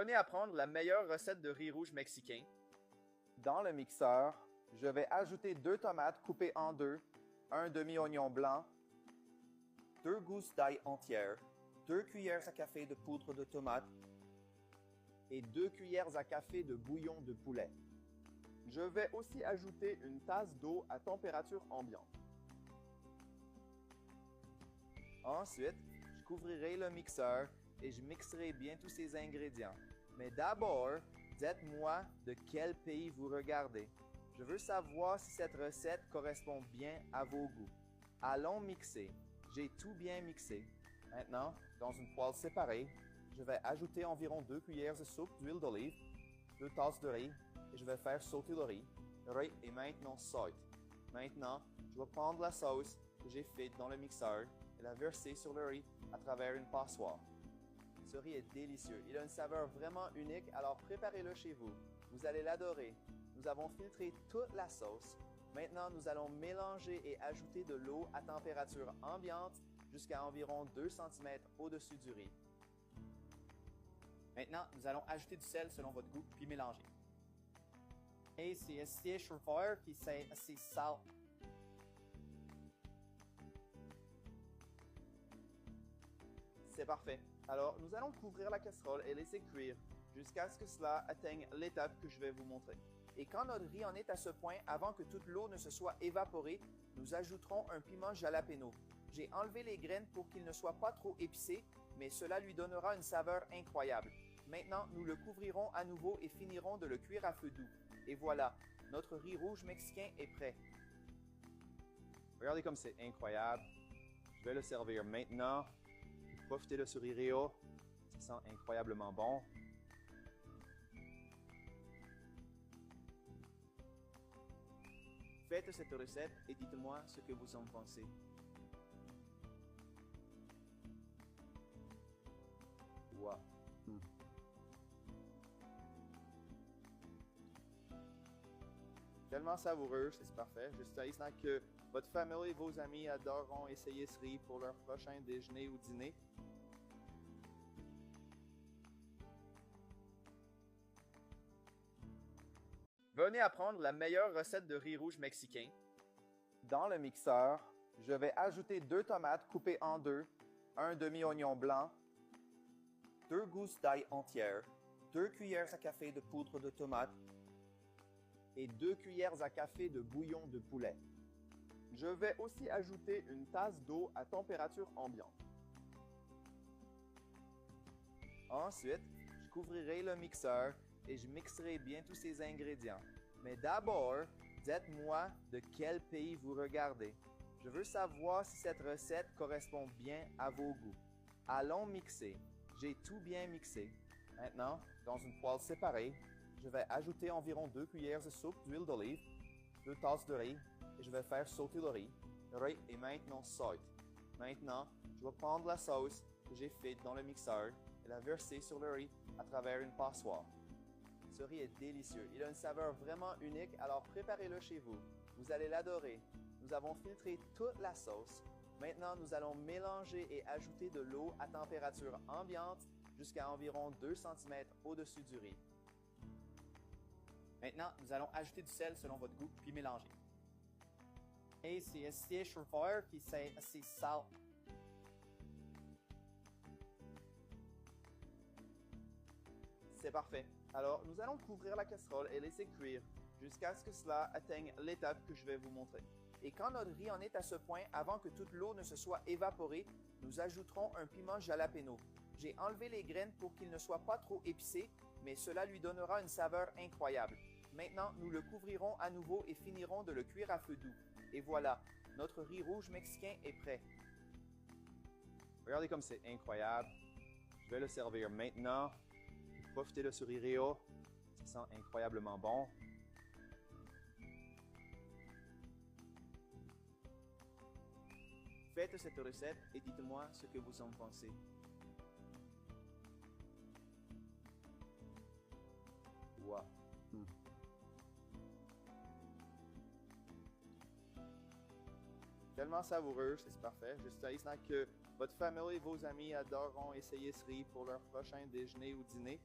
Venez apprendre la meilleure recette de riz rouge mexicain. Dans le mixeur, je vais ajouter 2 tomates coupées en deux, un demi-oignon blanc, 2 gousses d'ail entières, 2 cuillères à café de poudre de tomate et 2 cuillères à café de bouillon de poulet. Je vais aussi ajouter une tasse d'eau à température ambiante. Ensuite, je couvrirai le mixeur et je mixerai bien tous ces ingrédients. Mais d'abord, dites-moi de quel pays vous regardez. Je veux savoir si cette recette correspond bien à vos goûts. Allons mixer. J'ai tout bien mixé. Maintenant, dans une poêle séparée, je vais ajouter environ 2 cuillères de soupe d'huile d'olive, 2 tasses de riz et je vais faire sauter le riz. Le riz est maintenant saute. Maintenant, je vais prendre la sauce que j'ai faite dans le mixeur et la verser sur le riz à travers une passoire. Ce riz est délicieux. Il a une saveur vraiment unique, alors préparez-le chez vous. Vous allez l'adorer. Nous avons filtré toute la sauce. Maintenant, nous allons mélanger et ajouter de l'eau à température ambiante jusqu'à environ 2 cm au-dessus du riz. Maintenant, nous allons ajouter du sel selon votre goût, puis mélanger. Et c'est assez fort, puis c'est assez sale. C'est parfait. Alors, nous allons couvrir la casserole et laisser cuire jusqu'à ce que cela atteigne l'étape que je vais vous montrer. Et quand notre riz en est à ce point, avant que toute l'eau ne se soit évaporée, nous ajouterons un piment jalapeno. J'ai enlevé les graines pour qu'il ne soit pas trop épicé, mais cela lui donnera une saveur incroyable. Maintenant, nous le couvrirons à nouveau et finirons de le cuire à feu doux. Et voilà, notre riz rouge mexicain est prêt. Regardez comme c'est incroyable. Je vais le servir maintenant. Profitez de ce riz Rio. Ça sent incroyablement bon. Faites cette recette et dites-moi ce que vous en pensez. Wow. Tellement savoureux, c'est parfait. Juste à l'instant que votre famille et vos amis adoreront essayer ce riz pour leur prochain déjeuner ou dîner. Venez apprendre la meilleure recette de riz rouge mexicain. Dans le mixeur, je vais ajouter 2 tomates coupées en deux, un demi-oignon blanc, 2 gousses d'ail entières, 2 cuillères à café de poudre de tomate et 2 cuillères à café de bouillon de poulet. Je vais aussi ajouter une tasse d'eau à température ambiante. Ensuite, je couvrirai le mixeur et je mixerai bien tous ces ingrédients. Mais d'abord, dites-moi de quel pays vous regardez. Je veux savoir si cette recette correspond bien à vos goûts. Allons mixer. J'ai tout bien mixé. Maintenant, dans une poêle séparée, je vais ajouter environ 2 cuillères de soupe d'huile d'olive, 2 tasses de riz et je vais faire sauter le riz. Le riz est maintenant saute. Maintenant, je vais prendre la sauce que j'ai faite dans le mixeur et la verser sur le riz à travers une passoire. Ce riz est délicieux. Il a une saveur vraiment unique, alors préparez-le chez vous. Vous allez l'adorer. Nous avons filtré toute la sauce. Maintenant, nous allons mélanger et ajouter de l'eau à température ambiante jusqu'à environ 2 cm au-dessus du riz. Maintenant, nous allons ajouter du sel selon votre goût, puis mélanger. Et c'est assez fort, puis c'est assez sale. C'est parfait. Alors, nous allons couvrir la casserole et laisser cuire jusqu'à ce que cela atteigne l'étape que je vais vous montrer. Et quand notre riz en est à ce point, avant que toute l'eau ne se soit évaporée, nous ajouterons un piment jalapeno. J'ai enlevé les graines pour qu'il ne soit pas trop épicé, mais cela lui donnera une saveur incroyable. Maintenant, nous le couvrirons à nouveau et finirons de le cuire à feu doux. Et voilà, notre riz rouge mexicain est prêt. Regardez comme c'est incroyable. Je vais le servir maintenant. Profitez de ce riz Rio. Ça sent incroyablement bon. Faites cette recette et dites-moi ce que vous en pensez. Wow. Tellement savoureux, c'est parfait. Juste à l'instant que votre famille et vos amis adoreront essayer ce riz pour leur prochain déjeuner ou dîner.